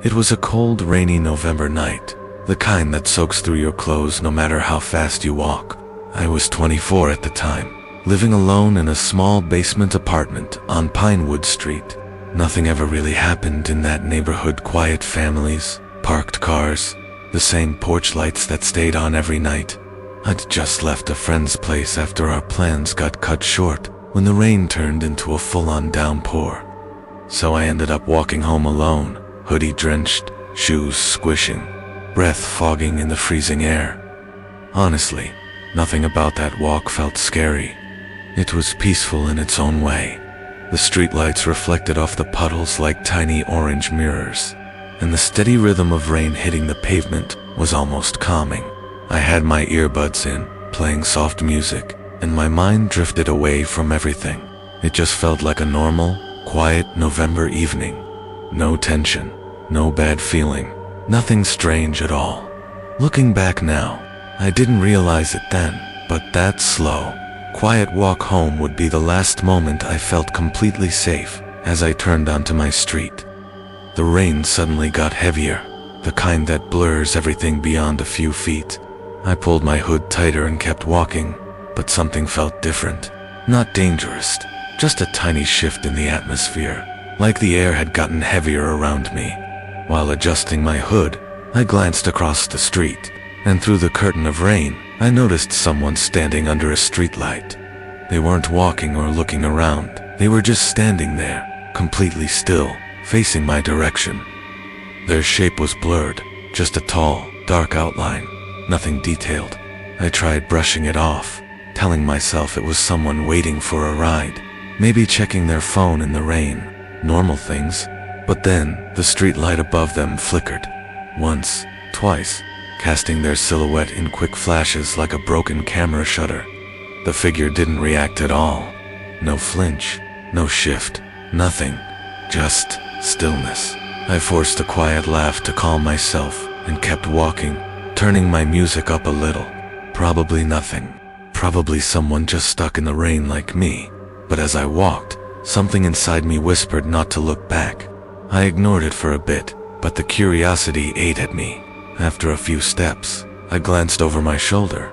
It was a cold, rainy November night, the kind that soaks through your clothes no matter how fast you walk. I was 24 at the time, living alone in a small basement apartment on Pinewood Street. Nothing ever really happened in that neighborhood. Quiet families, parked cars, the same porch lights that stayed on every night. I'd just left a friend's place after our plans got cut short when the rain turned into a full-on downpour. So I ended up walking home alone, hoodie drenched, shoes squishing, breath fogging in the freezing air. Honestly, nothing about that walk felt scary. It was peaceful in its own way. The streetlights reflected off the puddles like tiny orange mirrors, and the steady rhythm of rain hitting the pavement was almost calming. I had my earbuds in, playing soft music, and my mind drifted away from everything. It just felt like a normal, quiet November evening. No tension, no bad feeling, nothing strange at all. Looking back now, I didn't realize it then, but that slow, quiet walk home would be the last moment I felt completely safe as I turned onto my street. The rain suddenly got heavier, the kind that blurs everything beyond a few feet. I pulled my hood tighter and kept walking, but something felt different. Not dangerous, just a tiny shift in the atmosphere, like the air had gotten heavier around me. While adjusting my hood, I glanced across the street, and through the curtain of rain, I noticed someone standing under a streetlight. They weren't walking or looking around, they were just standing there, completely still, facing my direction. Their shape was blurred, just a tall, dark outline, nothing detailed. I tried brushing it off, telling myself it was someone waiting for a ride, maybe checking their phone in the rain, normal things. But then, the streetlight above them flickered. Once, twice, casting their silhouette in quick flashes like a broken camera shutter. The figure didn't react at all. No flinch, no shift, nothing. Just stillness. I forced a quiet laugh to calm myself and kept walking, turning my music up a little. Probably nothing. Probably someone just stuck in the rain like me. But as I walked, something inside me whispered not to look back. I ignored it for a bit, but the curiosity ate at me. After a few steps, I glanced over my shoulder.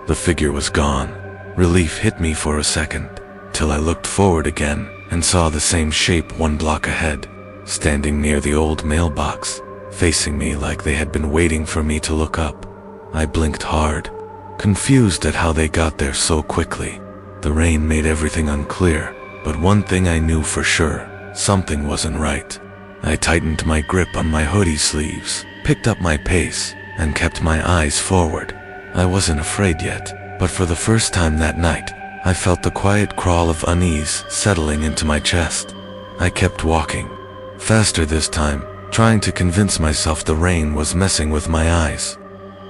The figure was gone. Relief hit me for a second, till I looked forward again and saw the same shape one block ahead, standing near the old mailbox, facing me like they had been waiting for me to look up. I blinked hard, confused at how they got there so quickly. The rain made everything unclear, but one thing I knew for sure, something wasn't right. I tightened my grip on my hoodie sleeves, picked up my pace, and kept my eyes forward. I wasn't afraid yet, but for the first time that night, I felt the quiet crawl of unease settling into my chest. I kept walking, faster this time, trying to convince myself the rain was messing with my eyes.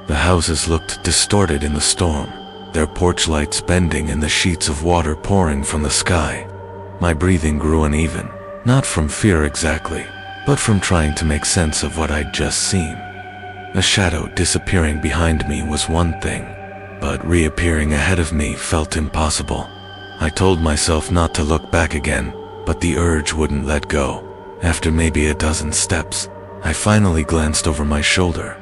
The houses looked distorted in the storm, their porch lights bending and the sheets of water pouring from the sky. My breathing grew uneven, not from fear exactly, but from trying to make sense of what I'd just seen. A shadow disappearing behind me was one thing, but reappearing ahead of me felt impossible. I told myself not to look back again, but the urge wouldn't let go. After maybe a dozen steps, I finally glanced over my shoulder.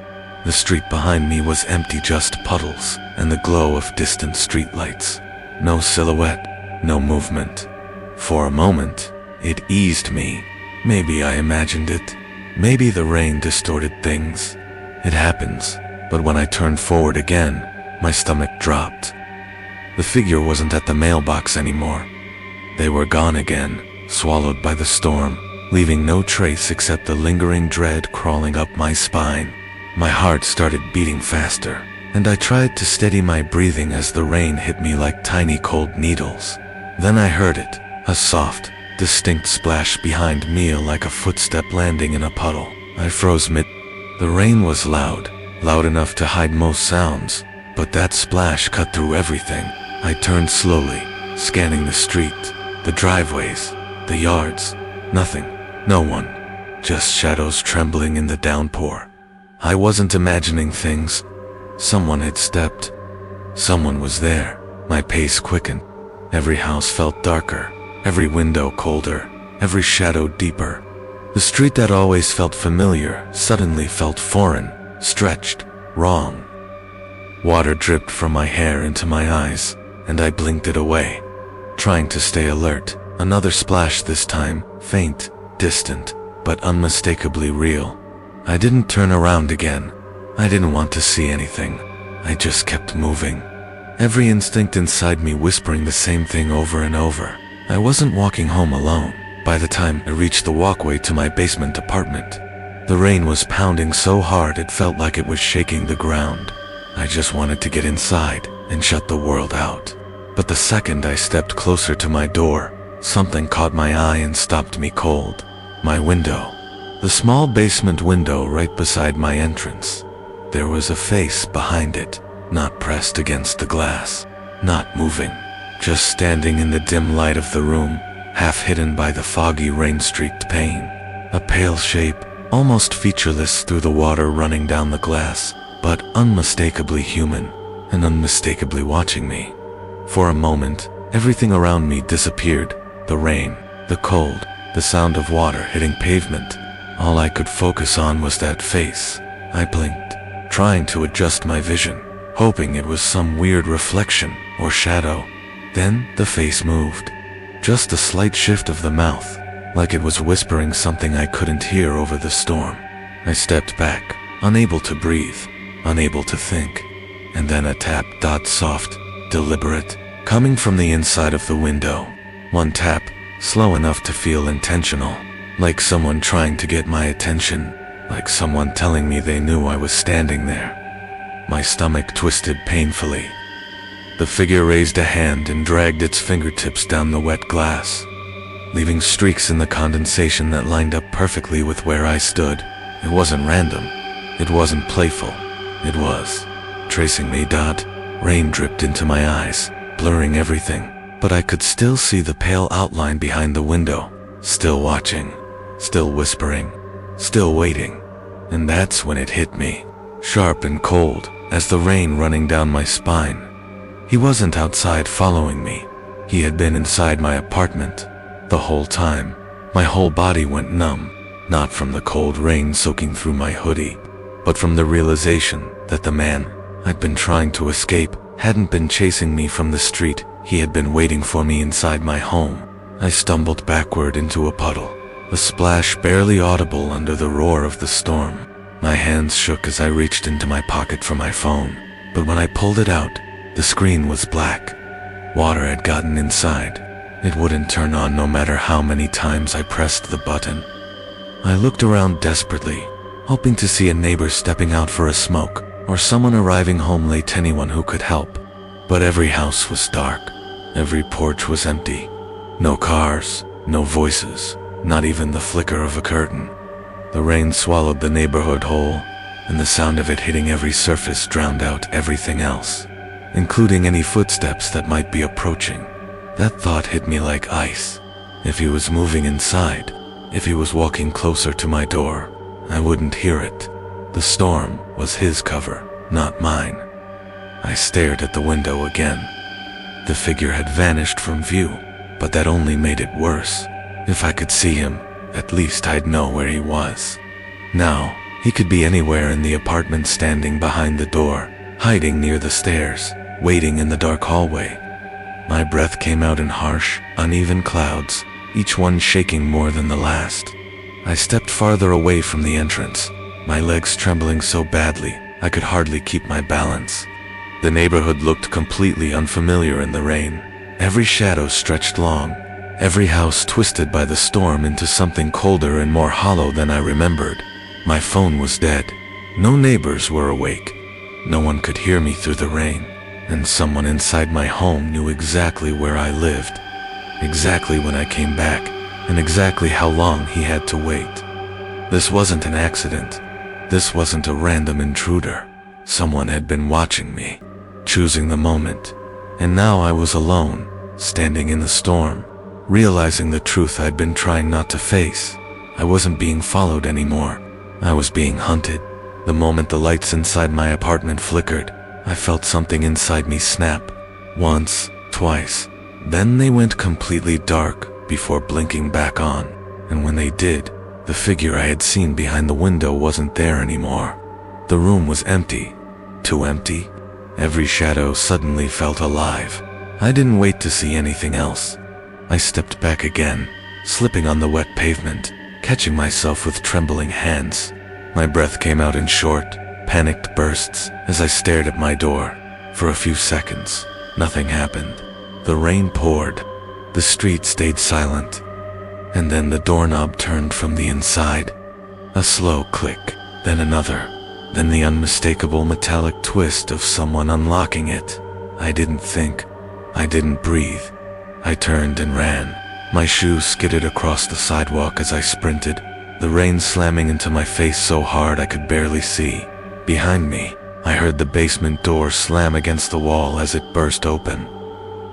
The street behind me was empty, just puddles and the glow of distant streetlights. No silhouette, no movement. For a moment, it eased me. Maybe I imagined it. Maybe the rain distorted things. It happens, but when I turned forward again, my stomach dropped. The figure wasn't at the mailbox anymore. They were gone again, swallowed by the storm, leaving no trace except the lingering dread crawling up my spine. My heart started beating faster, and I tried to steady my breathing as the rain hit me like tiny cold needles. Then I heard it, a soft, distinct splash behind me, like a footstep landing in a puddle. I froze mid. The rain was loud enough to hide most sounds, but that splash cut through everything. I turned slowly, scanning the street, the driveways, the yards. Nothing, no one, just shadows trembling in the downpour. I wasn't imagining things. Someone had stepped. Someone was there. My pace quickened. Every house felt darker, every window colder, every shadow deeper. The street that always felt familiar suddenly felt foreign, stretched, wrong. Water dripped from my hair into my eyes, and I blinked it away, trying to stay alert. Another splash this time, faint, distant, but unmistakably real. I didn't turn around again. I didn't want to see anything. I just kept moving. Every instinct inside me whispering the same thing over and over. I wasn't walking home alone. By the time I reached the walkway to my basement apartment, the rain was pounding so hard it felt like it was shaking the ground. I just wanted to get inside and shut the world out. But the second I stepped closer to my door, something caught my eye and stopped me cold. My window. The small basement window right beside my entrance. There was a face behind it, not pressed against the glass, not moving, just standing in the dim light of the room, half hidden by the foggy rain-streaked pane. A pale shape, almost featureless through the water running down the glass, but unmistakably human, and unmistakably watching me. For a moment, everything around me disappeared. The rain, the cold, the sound of water hitting pavement. All I could focus on was that face. I blinked, trying to adjust my vision, hoping it was some weird reflection or shadow. Then the face moved. Just a slight shift of the mouth, like it was whispering something I couldn't hear over the storm. I stepped back, unable to breathe, unable to think. And then a tap, soft, deliberate, coming from the inside of the window. One tap, slow enough to feel intentional, like someone trying to get my attention, like someone telling me they knew I was standing there. My stomach twisted painfully. The figure raised a hand and dragged its fingertips down the wet glass, leaving streaks in the condensation that lined up perfectly with where I stood. It wasn't random. It wasn't playful. It was tracing me. Rain dripped into my eyes, blurring everything, but I could still see the pale outline behind the window, still watching, still whispering, still waiting. And that's when it hit me, sharp and cold, as the rain running down my spine. He wasn't outside following me. He had been inside my apartment. The whole time, my whole body went numb, not from the cold rain soaking through my hoodie, but from the realization that the man I'd been trying to escape hadn't been chasing me from the street. He had been waiting for me inside my home. I stumbled backward into a puddle, a splash barely audible under the roar of the storm. My hands shook as I reached into my pocket for my phone, but when I pulled it out, the screen was black. Water had gotten inside. It wouldn't turn on no matter how many times I pressed the button. I looked around desperately, hoping to see a neighbor stepping out for a smoke, or someone arriving home late, anyone who could help. But every house was dark. Every porch was empty. No cars, no voices, not even the flicker of a curtain. The rain swallowed the neighborhood whole, and the sound of it hitting every surface drowned out everything else, including any footsteps that might be approaching. That thought hit me like ice. If he was moving inside, if he was walking closer to my door, I wouldn't hear it. The storm was his cover, not mine. I stared at the window again. The figure had vanished from view, but that only made it worse. If I could see him, at least I'd know where he was. Now, he could be anywhere in the apartment, standing behind the door, hiding near the stairs, waiting in the dark hallway. My breath came out in harsh, uneven clouds, each one shaking more than the last. I stepped farther away from the entrance, my legs trembling so badly I could hardly keep my balance. The neighborhood looked completely unfamiliar in the rain. Every shadow stretched long, every house twisted by the storm into something colder and more hollow than I remembered. My phone was dead. No neighbors were awake. No one could hear me through the rain, and someone inside my home knew exactly where I lived, exactly when I came back, and exactly how long he had to wait. This wasn't an accident. This wasn't a random intruder. Someone had been watching me, choosing the moment. And now I was alone, standing in the storm, realizing the truth I'd been trying not to face. I wasn't being followed anymore. I was being hunted. The moment the lights inside my apartment flickered, I felt something inside me snap. Once, twice. Then they went completely dark before blinking back on. And when they did, The figure I had seen behind the window wasn't there anymore. The room was empty. Too empty. Every shadow suddenly felt alive. I didn't wait to see anything else. I stepped back again, slipping on the wet pavement, catching myself with trembling hands. My breath came out in short, panicked bursts as I stared at my door. For a few seconds, nothing happened. The rain poured. The street stayed silent. And then the doorknob turned from the inside. A slow click, then another, then the unmistakable metallic twist of someone unlocking it. I didn't think. I didn't breathe. I turned and ran. My shoes skidded across the sidewalk as I sprinted, the rain slamming into my face so hard I could barely see. Behind me, I heard the basement door slam against the wall as it burst open.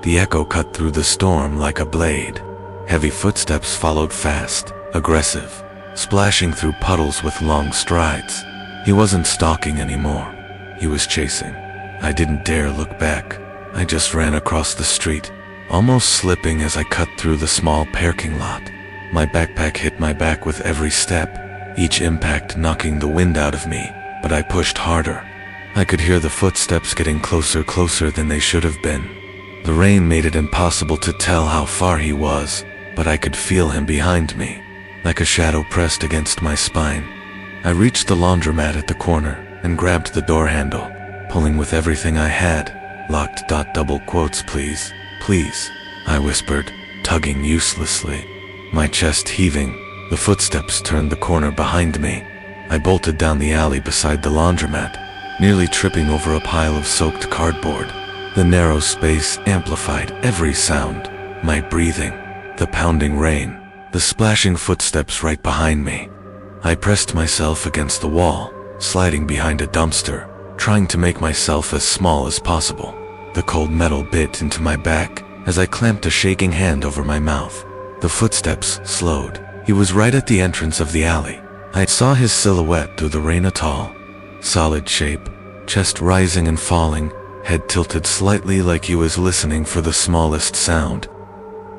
The echo cut through the storm like a blade. Heavy footsteps followed fast, aggressive, splashing through puddles with long strides. He wasn't stalking anymore. He was chasing. I didn't dare look back. I just ran across the street, almost slipping as I cut through the small parking lot. My backpack hit my back with every step, each impact knocking the wind out of me, but I pushed harder. I could hear the footsteps getting closer than they should have been. The rain made it impossible to tell how far he was, but I could feel him behind me, like a shadow pressed against my spine. I reached the laundromat at the corner and grabbed the door handle, pulling with everything I had. Locked. Double quotes, please. Please, I whispered, tugging uselessly. My chest heaving, the footsteps turned the corner behind me. I bolted down the alley beside the laundromat, nearly tripping over a pile of soaked cardboard. The narrow space amplified every sound. My breathing, the pounding rain, the splashing footsteps right behind me. I pressed myself against the wall, sliding behind a dumpster, trying to make myself as small as possible. The cold metal bit into my back as I clamped a shaking hand over my mouth. The footsteps slowed. He was right at the entrance of the alley. I saw his silhouette through the rain, a tall, solid shape, chest rising and falling, head tilted slightly like he was listening for the smallest sound.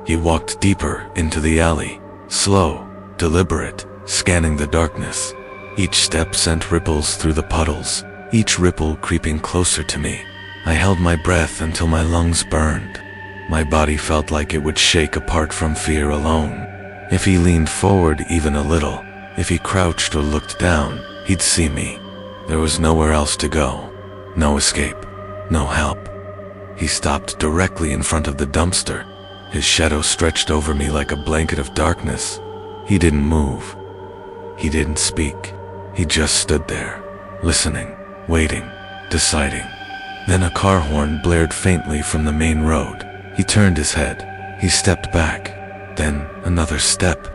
He walked deeper into the alley, slow, deliberate, scanning the darkness. Each step sent ripples through the puddles, each ripple creeping closer to me. I held my breath until my lungs burned. My body felt like it would shake apart from fear alone. If he leaned forward even a little, if he crouched or looked down, he'd see me. There was nowhere else to go. No escape. No help. He stopped directly in front of the dumpster. His shadow stretched over me like a blanket of darkness. He didn't move. He didn't speak. He just stood there, listening, waiting, deciding. Then a car horn blared faintly from the main road. He turned his head. He stepped back. Then another step.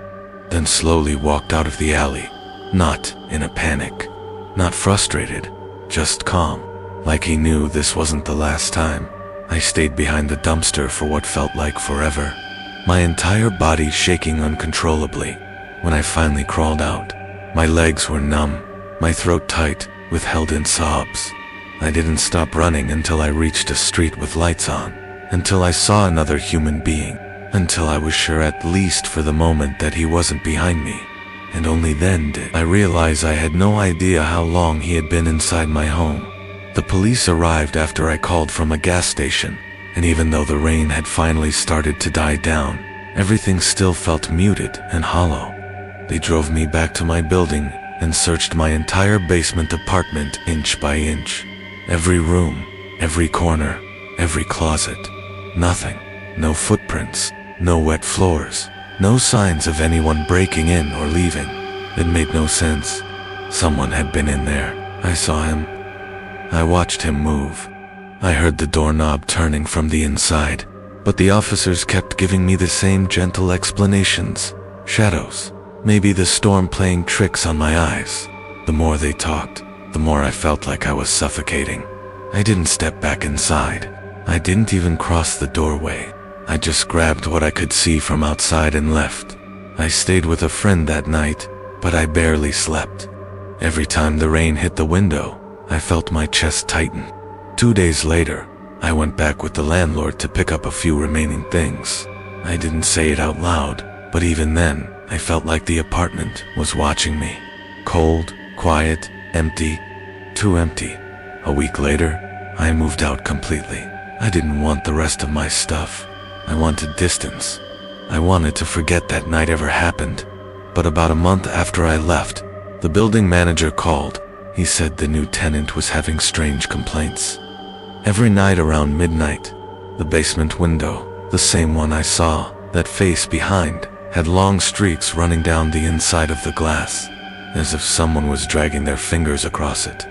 Then slowly walked out of the alley. Not in a panic. Not frustrated. Just calm. Like he knew this wasn't the last time. I stayed behind the dumpster for what felt like forever. My entire body shaking uncontrollably. When I finally crawled out, my legs were numb, my throat tight, with held-in sobs. I didn't stop running until I reached a street with lights on, until I saw another human being, until I was sure at least for the moment that he wasn't behind me. And only then did I realize I had no idea how long he had been inside my home. The police arrived after I called from a gas station, and even though the rain had finally started to die down, everything still felt muted and hollow. They drove me back to my building and searched my entire basement apartment inch by inch. Every room, every corner, every closet. Nothing. No footprints, no wet floors, no signs of anyone breaking in or leaving. It made no sense. Someone had been in there. I saw him. I watched him move. I heard the doorknob turning from the inside, but the officers kept giving me the same gentle explanations. Shadows. Maybe the storm playing tricks on my eyes. The more they talked, the more I felt like I was suffocating. I didn't step back inside. I didn't even cross the doorway. I just grabbed what I could see from outside and left. I stayed with a friend that night, but I barely slept. Every time the rain hit the window, I felt my chest tighten. 2 days later, I went back with the landlord to pick up a few remaining things. I didn't say it out loud. but even then, I felt like the apartment was watching me. Cold, quiet, empty, too empty. A week later, I moved out completely. I didn't want the rest of my stuff. I wanted distance. I wanted to forget that night ever happened. But about a month after I left, the building manager called. He said the new tenant was having strange complaints. Every night around midnight, the basement window, the same one I saw, that face behind, had long streaks running down the inside of the glass, as if someone was dragging their fingers across it.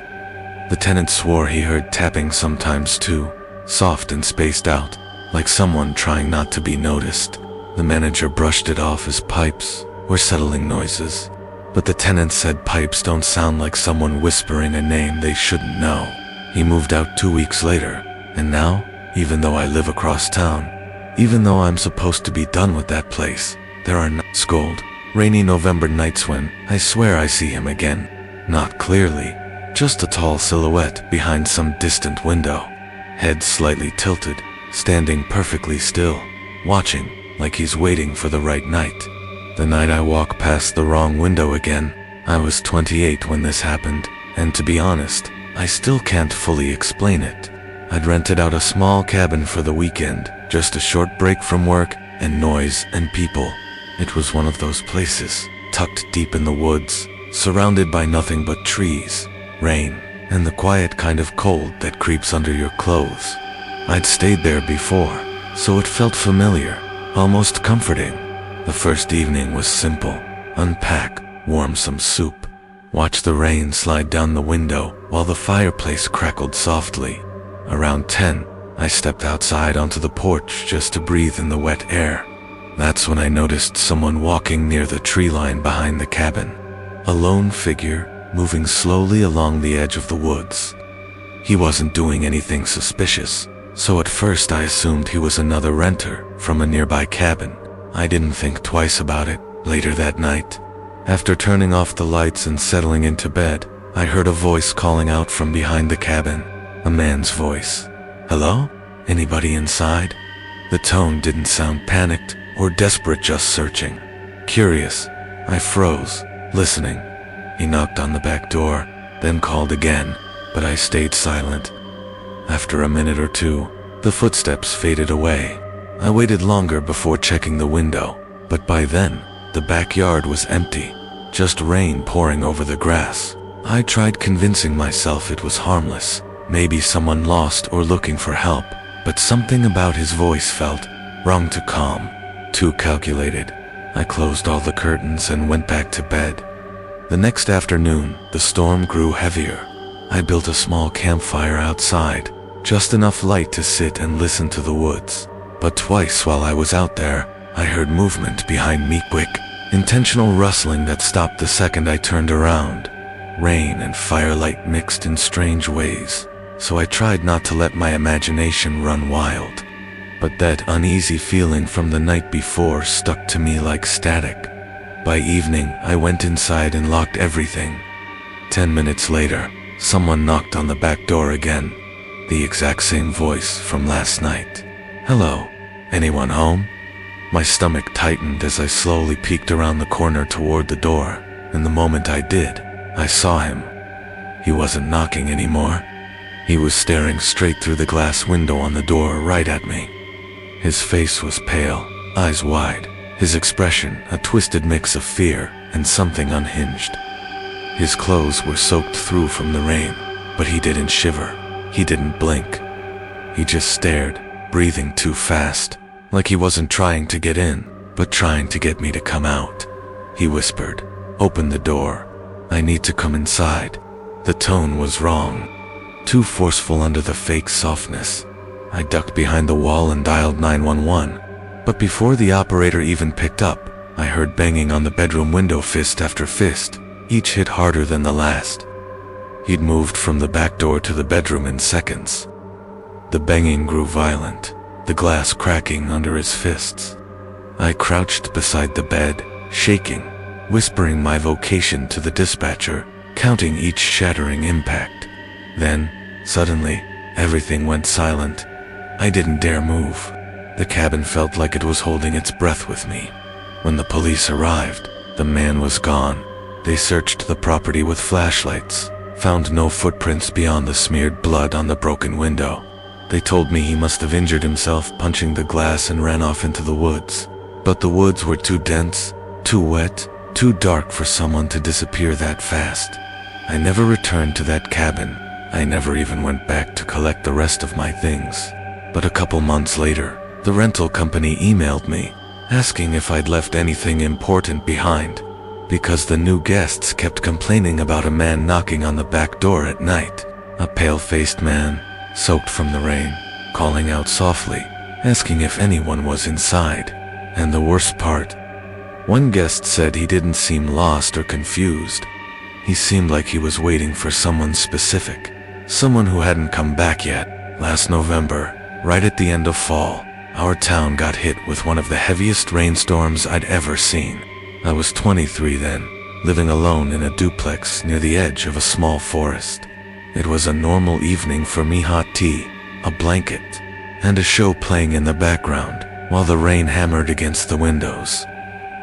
The tenant swore he heard tapping sometimes too, soft and spaced out, like someone trying not to be noticed. The manager brushed it off as pipes or settling noises, but the tenant said pipes don't sound like someone whispering a name they shouldn't know. He moved out 2 weeks later, and now, even though I live across town, even though I'm supposed to be done with that place, there are cold, rainy November nights when I swear I see him again. Not clearly, just a tall silhouette behind some distant window, head slightly tilted, standing perfectly still, watching like he's waiting for the right night. The night I walk past the wrong window again, I was 28 when this happened, and to be honest, I still can't fully explain it. I'd rented out a small cabin for the weekend, just a short break from work and noise and people. It was one of those places, tucked deep in the woods, surrounded by nothing but trees, rain, and the quiet kind of cold that creeps under your clothes. I'd stayed there before, so it felt familiar, almost comforting. The first evening was simple. Unpack, warm some soup, watch the rain slide down the window while the fireplace crackled softly. Around 10, I stepped outside onto the porch just to breathe in the wet air. That's when I noticed someone walking near the tree line behind the cabin. A lone figure, moving slowly along the edge of the woods. He wasn't doing anything suspicious, so at first I assumed he was another renter from a nearby cabin. I didn't think twice about it. Later that night, after turning off the lights and settling into bed, I heard a voice calling out from behind the cabin. A man's voice. "Hello? Anybody inside?" The tone didn't sound panicked or desperate, just searching. Curious, I froze, listening. He knocked on the back door, then called again, but I stayed silent. After a minute or two, the footsteps faded away. I waited longer before checking the window, but by then, the backyard was empty, just rain pouring over the grass. I tried convincing myself it was harmless, maybe someone lost or looking for help, but something about his voice felt wrong, too calm, too calculated. I closed all the curtains and went back to bed. The next afternoon, the storm grew heavier. I built a small campfire outside, just enough light to sit and listen to the woods. But twice while I was out there, I heard movement behind me, quick, intentional rustling that stopped the second I turned around. Rain and firelight mixed in strange ways, so I tried not to let my imagination run wild. But that uneasy feeling from the night before stuck to me like static. By evening, I went inside and locked everything. 10 minutes later, someone knocked on the back door again. The exact same voice from last night. "Hello, anyone home?" My stomach tightened as I slowly peeked around the corner toward the door, and the moment I did, I saw him. He wasn't knocking anymore. He was staring straight through the glass window on the door right at me. His face was pale, eyes wide, his expression a twisted mix of fear and something unhinged. His clothes were soaked through from the rain, but he didn't shiver. He didn't blink. He just stared, breathing too fast, like he wasn't trying to get in, but trying to get me to come out. He whispered, "Open the door. I need to come inside." The tone was wrong, too forceful under the fake softness. I ducked behind the wall and dialed 911, but before the operator even picked up, I heard banging on the bedroom window, fist after fist, each hit harder than the last. He'd moved from the back door to the bedroom in seconds. The banging grew violent, the glass cracking under his fists. I crouched beside the bed, shaking, whispering my vocation to the dispatcher, counting each shattering impact. Then, suddenly, everything went silent. I didn't dare move. The cabin felt like it was holding its breath with me. When the police arrived, the man was gone. They searched the property with flashlights, found no footprints beyond the smeared blood on the broken window. They told me he must have injured himself punching the glass and ran off into the woods. But the woods were too dense, too wet, too dark for someone to disappear that fast. I never returned to that cabin. I never even went back to collect the rest of my things. But a couple months later, the rental company emailed me, asking if I'd left anything important behind, because the new guests kept complaining about a man knocking on the back door at night. A pale-faced man, soaked from the rain, calling out softly, asking if anyone was inside. And the worst part, one guest said he didn't seem lost or confused. He seemed like he was waiting for someone specific, someone who hadn't come back yet. Last November, right at the end of fall, our town got hit with one of the heaviest rainstorms I'd ever seen. I was 23 then, living alone in a duplex near the edge of a small forest. It was a normal evening for me, hot tea, a blanket, and a show playing in the background while the rain hammered against the windows.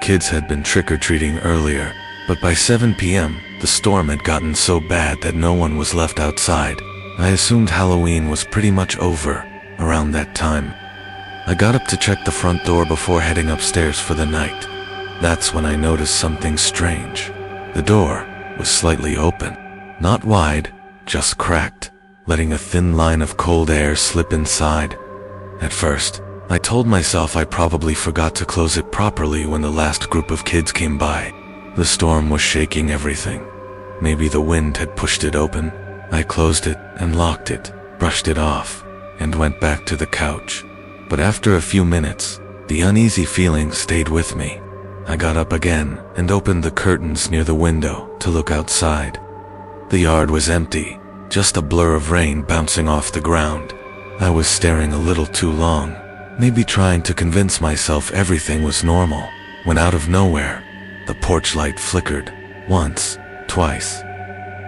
Kids had been trick-or-treating earlier, but by 7 p.m., the storm had gotten so bad that no one was left outside. I assumed Halloween was pretty much over around that time. I got up to check the front door before heading upstairs for the night. That's when I noticed something strange. The door was slightly open, not wide, just cracked, letting a thin line of cold air slip inside. At first, I told myself I probably forgot to close it properly when the last group of kids came by. The storm was shaking everything. Maybe the wind had pushed it open. I closed it and locked it, brushed it off, and went back to the couch. But after a few minutes, the uneasy feeling stayed with me. I got up again and opened the curtains near the window to look outside. The yard was empty, just a blur of rain bouncing off the ground. I was staring a little too long, maybe trying to convince myself everything was normal, when out of nowhere, the porch light flickered, once, twice,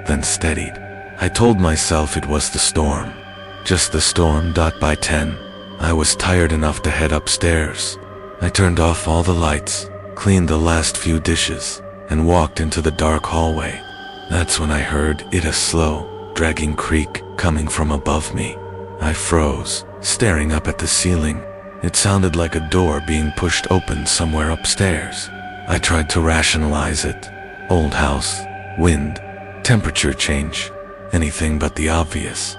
then steadied. I told myself it was the storm, just the storm. By 10, I was tired enough to head upstairs. I turned off all the lights, cleaned the last few dishes, and walked into the dark hallway. That's when I heard a slow, dragging creak coming from above me. I froze, staring up at the ceiling. It sounded like a door being pushed open somewhere upstairs. I tried to rationalize it. Old house, wind, temperature change, anything but the obvious.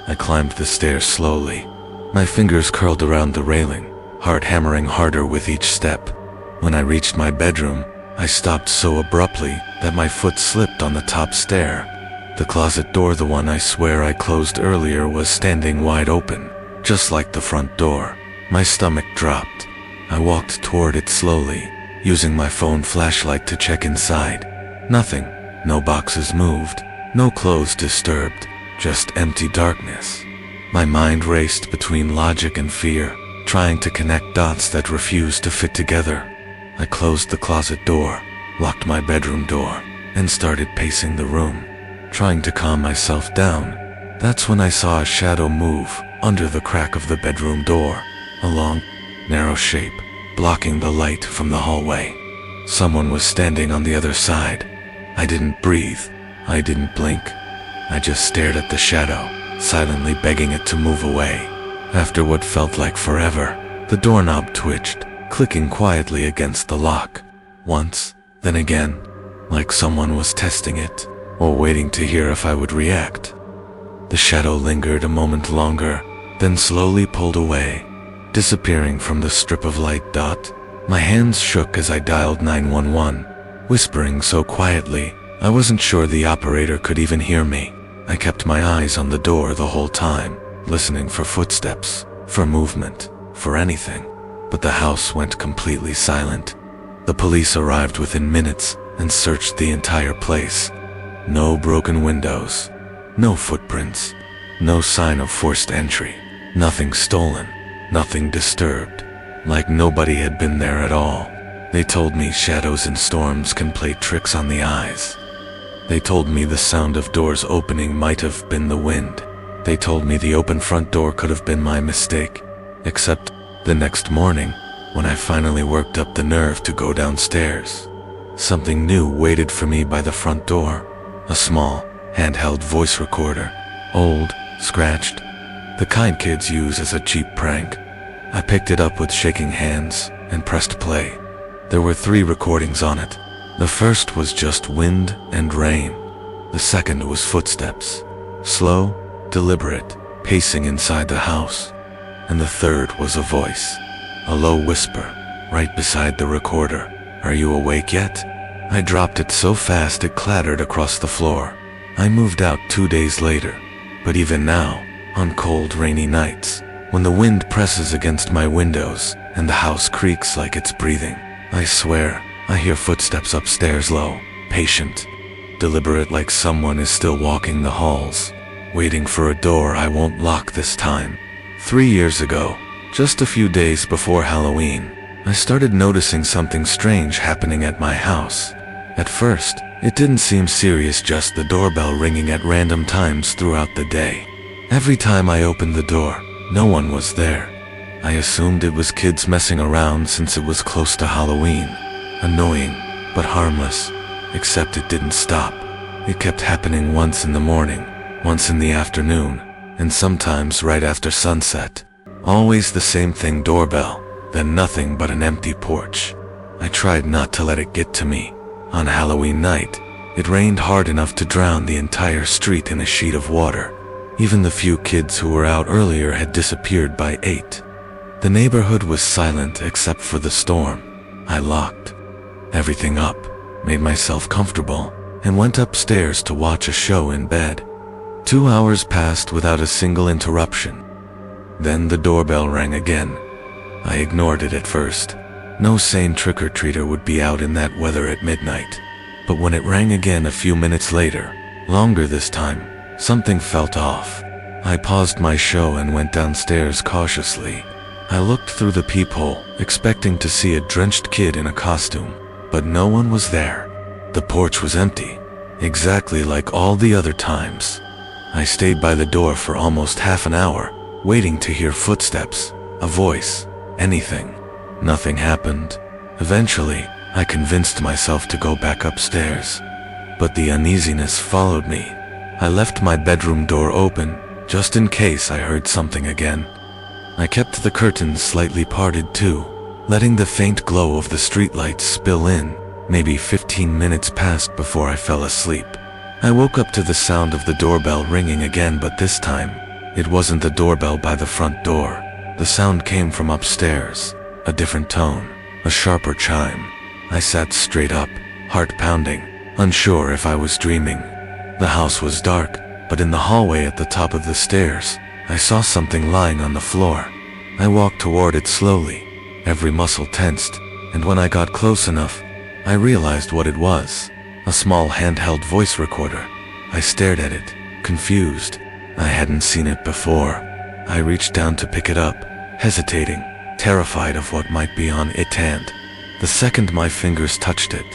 I climbed the stairs slowly, my fingers curled around the railing, heart hammering harder with each step. When I reached my bedroom, I stopped so abruptly that my foot slipped on the top stair. The closet door, the one I swear I closed earlier, was standing wide open, just like the front door. My stomach dropped. I walked toward it slowly, using my phone flashlight to check inside. Nothing. No boxes moved, no clothes disturbed, just empty darkness. My mind raced between logic and fear, trying to connect dots that refused to fit together. I closed the closet door, locked my bedroom door, and started pacing the room, trying to calm myself down. That's when I saw a shadow move under the crack of the bedroom door, a long, narrow shape, blocking the light from the hallway. Someone was standing on the other side. I didn't breathe. I didn't blink. I just stared at the shadow, silently begging it to move away. After what felt like forever, the doorknob twitched, clicking quietly against the lock. Once, then again, like someone was testing it, or waiting to hear if I would react. The shadow lingered a moment longer, then slowly pulled away, disappearing from the strip of light. My hands shook as I dialed 911, whispering so quietly I wasn't sure the operator could even hear me. I kept my eyes on the door the whole time, listening for footsteps, for movement, for anything. But the house went completely silent. The police arrived within minutes and searched the entire place. No broken windows, no footprints, no sign of forced entry, nothing stolen, nothing disturbed, like nobody had been there at all. They told me shadows in storms can play tricks on the eyes. They told me the sound of doors opening might have been the wind. They told me the open front door could have been my mistake. Except, the next morning, When I finally worked up the nerve to go downstairs, something new waited for me by the front door. A small, handheld voice recorder. Old, scratched, the kind kids use as a cheap prank. I picked it up with shaking hands and pressed play. There were 3 recordings on it. The first was just wind and rain. The second was footsteps, slow, deliberate, pacing inside the house. And the third was a voice, a low whisper, right beside the recorder. "Are you awake yet?" I dropped it so fast it clattered across the floor. I moved out 2 days later, but even now, on cold, rainy nights, when the wind presses against my windows and the house creaks like it's breathing, I swear I hear footsteps upstairs, low, patient, deliberate, like someone is still walking the halls, waiting for a door I won't lock this time. 3 years ago, just a few days before Halloween, I started noticing something strange happening at my house. At first, it didn't seem serious, just the doorbell ringing at random times throughout the day. Every time I opened the door, no one was there. I assumed it was kids messing around since it was close to Halloween. Annoying, but harmless. Except it didn't stop. It kept happening once in the morning, once in the afternoon, and sometimes right after sunset. Always the same thing: doorbell, then nothing but an empty porch. I tried not to let it get to me. On Halloween night, it rained hard enough to drown the entire street in a sheet of water. Even the few kids who were out earlier had disappeared by 8. The neighborhood was silent except for the storm. I locked everything up, made myself comfortable, and went upstairs to watch a show in bed. 2 hours passed without a single interruption. Then the doorbell rang again. I ignored it at first. No sane trick-or-treater would be out in that weather at midnight. But when it rang again a few minutes later, longer this time, something felt off. I paused my show and went downstairs cautiously. I looked through the peephole, expecting to see a drenched kid in a costume, but no one was there. The porch was empty, exactly like all the other times. I stayed by the door for almost half an hour, waiting to hear footsteps, a voice, anything. Nothing happened. Eventually, I convinced myself to go back upstairs. But the uneasiness followed me. I left my bedroom door open, just in case I heard something again. I kept the curtains slightly parted too, letting the faint glow of the streetlights spill in. Maybe 15 minutes passed before I fell asleep. I woke up to the sound of the doorbell ringing again, but this time, it wasn't the doorbell by the front door. The sound came from upstairs. A different tone, a sharper chime. I sat straight up, heart pounding, unsure if I was dreaming. The house was dark, but in the hallway at the top of the stairs, I saw something lying on the floor. I walked toward it slowly, every muscle tensed, and when I got close enough, I realized what it was. A small handheld voice recorder. I stared at it, confused. I hadn't seen it before. I reached down to pick it up, hesitating, terrified of what might be on it, and the second my fingers touched it,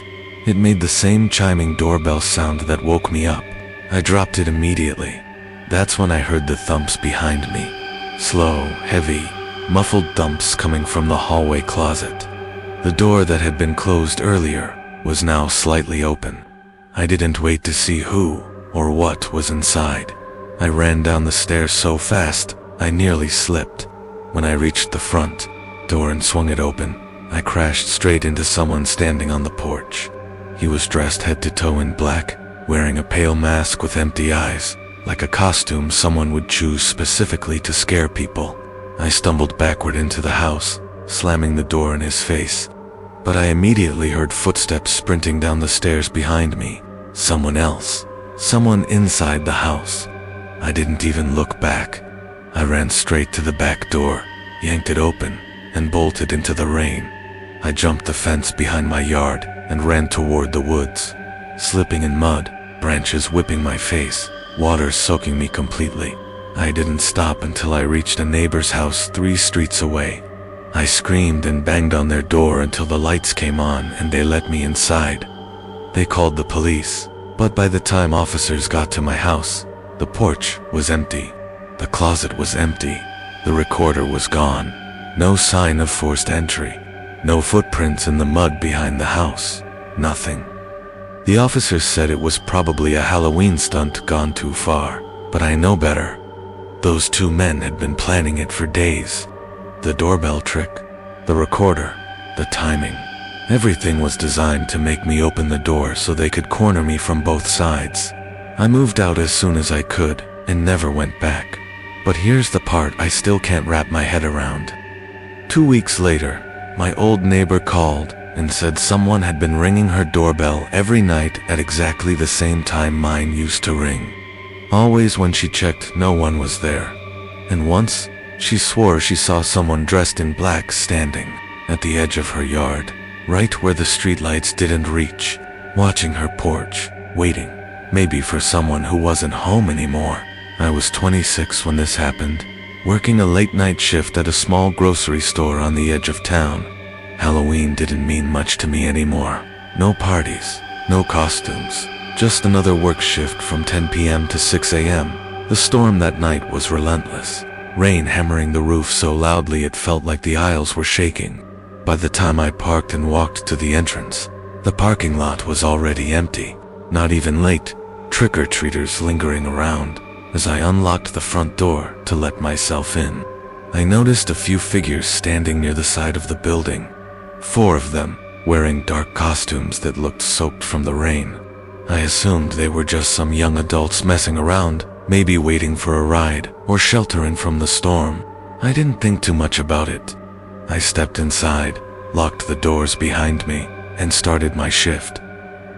it made the same chiming doorbell sound that woke me up. I dropped it immediately. That's when I heard the thumps behind me. Slow, heavy, muffled thumps coming from the hallway closet. The door that had been closed earlier was now slightly open. I didn't wait to see who or what was inside. I ran down the stairs so fast, I nearly slipped. When I reached the front door and swung it open, I crashed straight into someone standing on the porch. He was dressed head to toe in black, wearing a pale mask with empty eyes, like a costume someone would choose specifically to scare people. I stumbled backward into the house, slamming the door in his face. But I immediately heard footsteps sprinting down the stairs behind me. Someone else. Someone inside the house. I didn't even look back. I ran straight to the back door, yanked it open, and bolted into the rain. I jumped the fence behind my yard and ran toward the woods, slipping in mud, branches whipping my face, water soaking me completely. I didn't stop until I reached a neighbor's house 3 streets away. I screamed and banged on their door until the lights came on and they let me inside. They called the police, but by the time officers got to my house, the porch was empty. The closet was empty. The recorder was gone. No sign of forced entry. No footprints in the mud behind the house. Nothing. The officers said it was probably a Halloween stunt gone too far, but I know better. Those two men had been planning it for days. The doorbell trick, the recorder, the timing. Everything was designed to make me open the door so they could corner me from both sides. I moved out as soon as I could and never went back. But here's the part I still can't wrap my head around. 2 weeks later, my old neighbor called and said someone had been ringing her doorbell every night at exactly the same time mine used to ring. Always when she checked, no one was there. And once, she swore she saw someone dressed in black standing at the edge of her yard, right where the streetlights didn't reach, watching her porch, waiting, maybe for someone who wasn't home anymore. I was 26 when this happened, working a late-night shift at a small grocery store on the edge of town. Halloween didn't mean much to me anymore. No parties, no costumes, just another work shift from 10 p.m. to 6 a.m. The storm that night was relentless, rain hammering the roof so loudly it felt like the aisles were shaking. By the time I parked and walked to the entrance, the parking lot was already empty. Not even late, trick-or-treaters lingering around. As I unlocked the front door to let myself in, I noticed a few figures standing near the side of the building. 4 of them, wearing dark costumes that looked soaked from the rain. I assumed they were just some young adults messing around, maybe waiting for a ride or sheltering from the storm. I didn't think too much about it. I stepped inside, locked the doors behind me, and started my shift.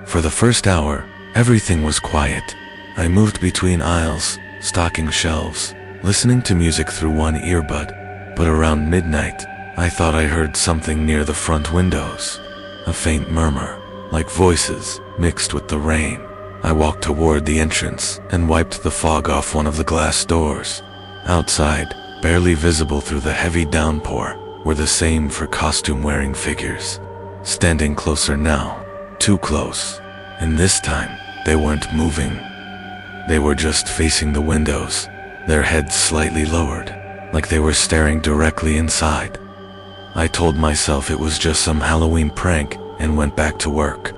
For the first hour, everything was quiet. I moved between aisles, stocking shelves, listening to music through one earbud, but around midnight, I thought I heard something near the front windows. A faint murmur, like voices mixed with the rain. I walked toward the entrance and wiped the fog off one of the glass doors. Outside, barely visible through the heavy downpour, were the same for costume-wearing figures. Standing closer now, too close, and this time, they weren't moving. They were just facing the windows, their heads slightly lowered, like they were staring directly inside. I told myself it was just some Halloween prank and went back to work.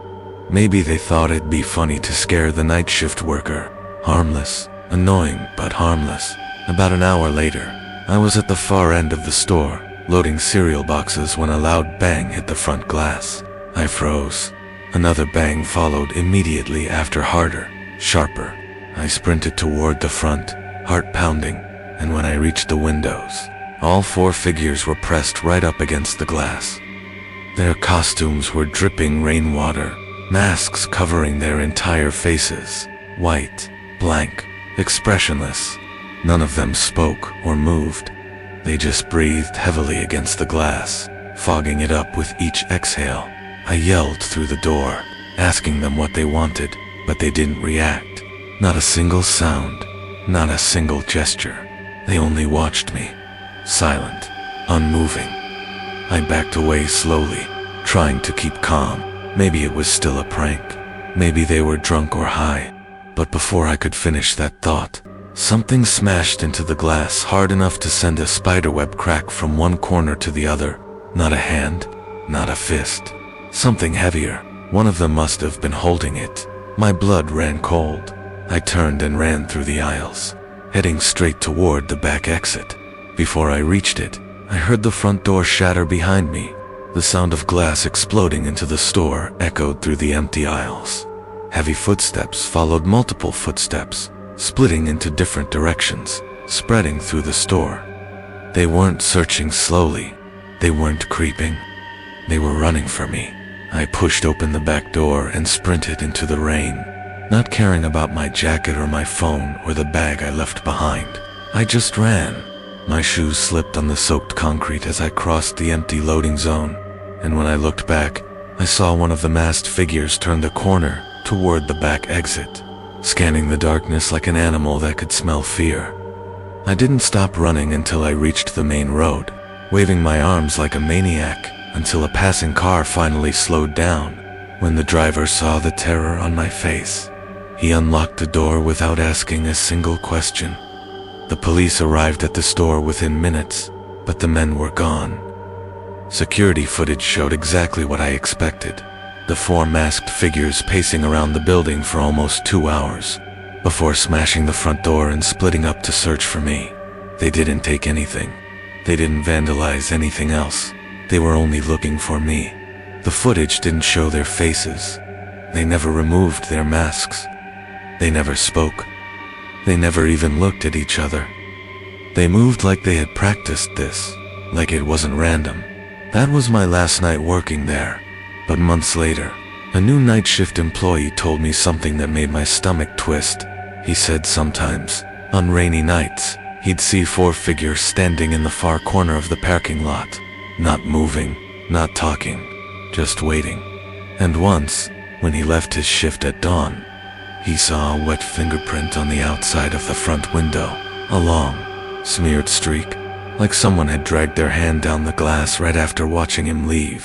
Maybe they thought it'd be funny to scare the night shift worker. Harmless, annoying, but harmless. About an hour later, I was at the far end of the store, loading cereal boxes when a loud bang hit the front glass. I froze. Another bang followed immediately after, harder, sharper. I sprinted toward the front, heart pounding, and when I reached the windows, all 4 figures were pressed right up against the glass. Their costumes were dripping rainwater, masks covering their entire faces, white, blank, expressionless. None of them spoke or moved. They just breathed heavily against the glass, fogging it up with each exhale. I yelled through the door, asking them what they wanted, but they didn't react. Not a single sound, not a single gesture. They only watched me, silent, unmoving. I backed away slowly, trying to keep calm. Maybe it was still a prank. Maybe they were drunk or high. But before I could finish that thought, something smashed into the glass hard enough to send a spiderweb crack from one corner to the other. Not a hand, not a fist. Something heavier. One of them must have been holding it. My blood ran cold. I turned and ran through the aisles, heading straight toward the back exit. Before I reached it, I heard the front door shatter behind me. The sound of glass exploding into the store echoed through the empty aisles. Heavy footsteps followed multiple footsteps, splitting into different directions, spreading through the store. They weren't searching slowly. They weren't creeping. They were running for me. I pushed open the back door and sprinted into the rain, not caring about my jacket or my phone or the bag I left behind. I just ran. My shoes slipped on the soaked concrete as I crossed the empty loading zone, and when I looked back, I saw one of the masked figures turn the corner toward the back exit, scanning the darkness like an animal that could smell fear. I didn't stop running until I reached the main road, waving my arms like a maniac until a passing car finally slowed down. When the driver saw the terror on my face, he unlocked the door without asking a single question. The police arrived at the store within minutes, but the men were gone. Security footage showed exactly what I expected. The four masked figures pacing around the building for almost 2 hours, before smashing the front door and splitting up to search for me. They didn't take anything. They didn't vandalize anything else. They were only looking for me. The footage didn't show their faces. They never removed their masks. They never spoke. They never even looked at each other. They moved like they had practiced this, like it wasn't random. That was my last night working there. But months later, a new night shift employee told me something that made my stomach twist. He said sometimes, on rainy nights, he'd see 4 figures standing in the far corner of the parking lot, not moving, not talking, just waiting. And once, when he left his shift at dawn, he saw a wet fingerprint on the outside of the front window, a long, smeared streak, like someone had dragged their hand down the glass right after watching him leave.